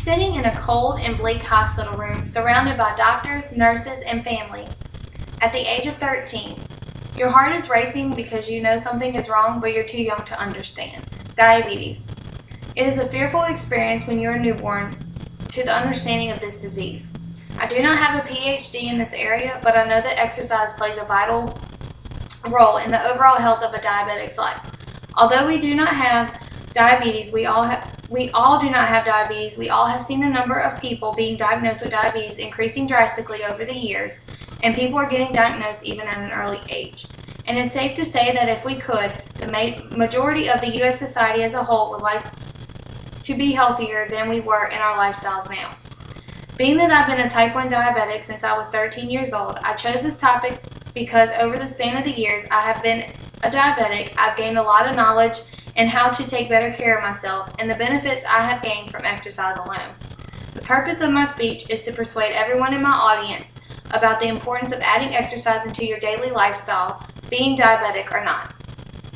sitting in a cold and bleak hospital room surrounded by doctors, nurses, and family. At the age of 13, your heart is racing because you know something is wrong, but you're too young to understand. Diabetes. It is a fearful experience when you're a newborn to the understanding of this disease. I do not have a PhD in this area, but I know that exercise plays a vital role in the overall health of a diabetic's life. Although we do not have diabetes, we all do not have diabetes. We all have seen the number of people being diagnosed with diabetes increasing drastically over the years, and people are getting diagnosed even at an early age. And it's safe to say that if we could, the majority of the U.S. society as a whole would like to be healthier than we were in our lifestyles now. Being that I've been a type 1 diabetic since I was 13 years old, I chose this topic because over the span of the years I have been a diabetic. I've gained a lot of knowledge in how to take better care of myself and the benefits I have gained from exercise alone. The purpose of my speech is to persuade everyone in my audience about the importance of adding exercise into your daily lifestyle, being diabetic or not.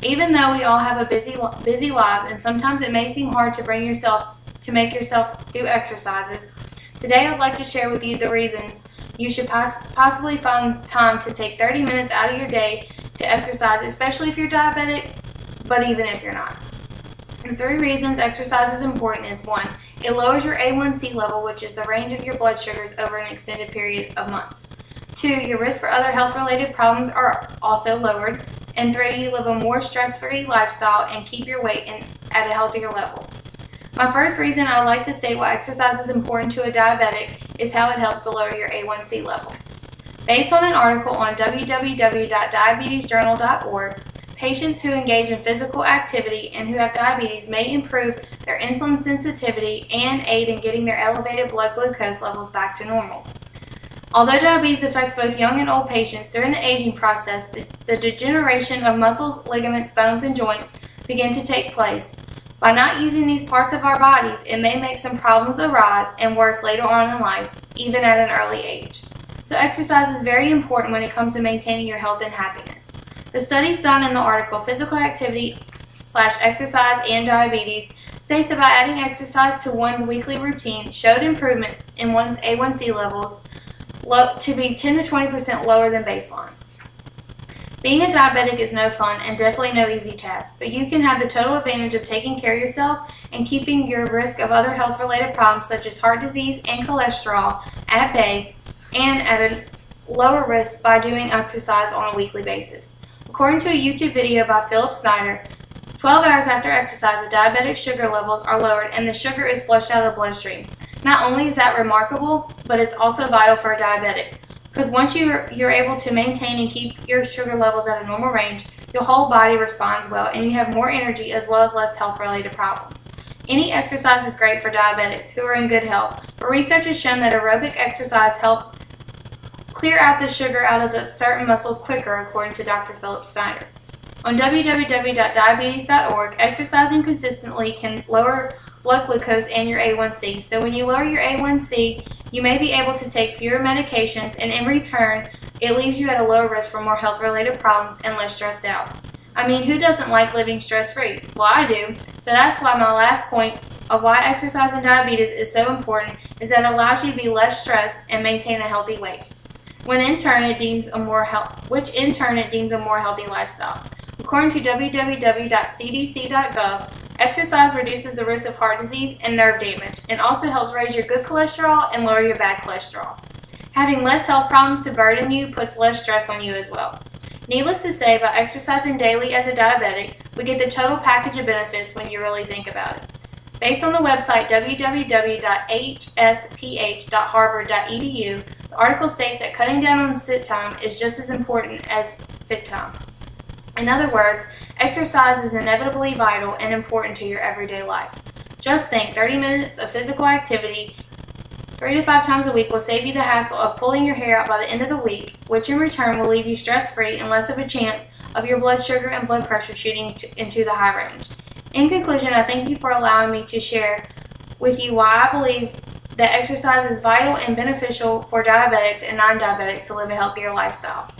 Even though we all have a busy lives and sometimes it may seem hard to make yourself do exercises, today I'd like to share with you the reasons you should possibly find time to take 30 minutes out of your day to exercise, especially if you're diabetic, but even if you're not. The 3 reasons exercise is important is 1, it lowers your A1C level, which is the range of your blood sugars over an extended period of months. 2, your risk for other health-related problems are also lowered. And 3, you live a more stress-free lifestyle and keep your weight at a healthier level. My first reason I would like to state why exercise is important to a diabetic is how it helps to lower your A1C level. Based on an article on www.diabetesjournal.org, patients who engage in physical activity and who have diabetes may improve their insulin sensitivity and aid in getting their elevated blood glucose levels back to normal. Although diabetes affects both young and old patients, during the aging process, the degeneration of muscles, ligaments, bones, and joints begin to take place. By not using these parts of our bodies, it may make some problems arise and worse later on in life, even at an early age. So exercise is very important when it comes to maintaining your health and happiness. The studies done in the article, Physical Activity / Exercise and Diabetes, states about adding exercise to one's weekly routine showed improvements in one's A1C levels to be 10 to 20% lower than baseline. Being a diabetic is no fun and definitely no easy task, but you can have the total advantage of taking care of yourself and keeping your risk of other health-related problems such as heart disease and cholesterol at bay and at a lower risk by doing exercise on a weekly basis. According to a YouTube video by Philip Snyder, 12 hours after exercise, the diabetic sugar levels are lowered and the sugar is flushed out of the bloodstream. Not only is that remarkable, but it's also vital for a diabetic. Because once you're able to maintain and keep your sugar levels at a normal range, your whole body responds well and you have more energy as well as less health-related problems. Any exercise is great for diabetics who are in good health, but research has shown that aerobic exercise helps clear out the sugar out of the certain muscles quicker, according to Dr. Philip Snyder. On www.diabetes.org, exercising consistently can lower blood glucose and your A1C. So when you lower your A1C, you may be able to take fewer medications, and in return, it leaves you at a lower risk for more health-related problems and less stressed out. I mean, who doesn't like living stress-free? Well, I do. So that's why my last point of why exercise and diabetes is so important is that it allows you to be less stressed and maintain a healthy weight, which in turn it deems a more healthy lifestyle. According to www.cdc.gov, exercise reduces the risk of heart disease and nerve damage and also helps raise your good cholesterol and lower your bad cholesterol. Having less health problems to burden you puts less stress on you as well. Needless to say, by exercising daily as a diabetic, we get the total package of benefits when you really think about it. Based on the website www.hsph.harvard.edu, the article states that cutting down on sit time is just as important as fit time. In other words, exercise is inevitably vital and important to your everyday life. Just think, 30 minutes of physical activity 3 to 5 times a week will save you the hassle of pulling your hair out by the end of the week, which in return will leave you stress-free and less of a chance of your blood sugar and blood pressure shooting into the high range. In conclusion, I thank you for allowing me to share with you why I believe that exercise is vital and beneficial for diabetics and non-diabetics to live a healthier lifestyle.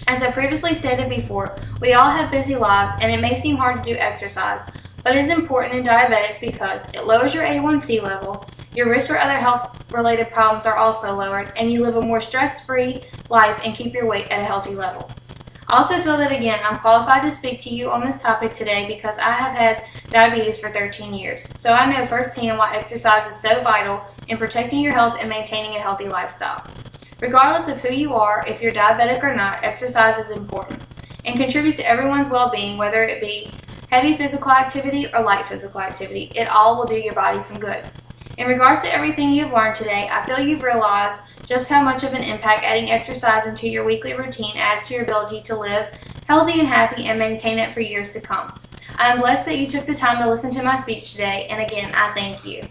As I previously stated before, we all have busy lives and it may seem hard to do exercise, but it is important in diabetics because it lowers your A1C level, Your risks for other health-related problems are also lowered, and you live a more stress-free life and keep your weight at a healthy level. I also feel that, again, I'm qualified to speak to you on this topic today because I have had diabetes for 13 years, so I know firsthand why exercise is so vital in protecting your health and maintaining a healthy lifestyle. Regardless of who you are, if you're diabetic or not, exercise is important and contributes to everyone's well-being, whether it be heavy physical activity or light physical activity. It all will do your body some good. In regards to everything you've learned today, I feel you've realized just how much of an impact adding exercise into your weekly routine adds to your ability to live healthy and happy and maintain it for years to come. I am blessed that you took the time to listen to my speech today, and again, I thank you.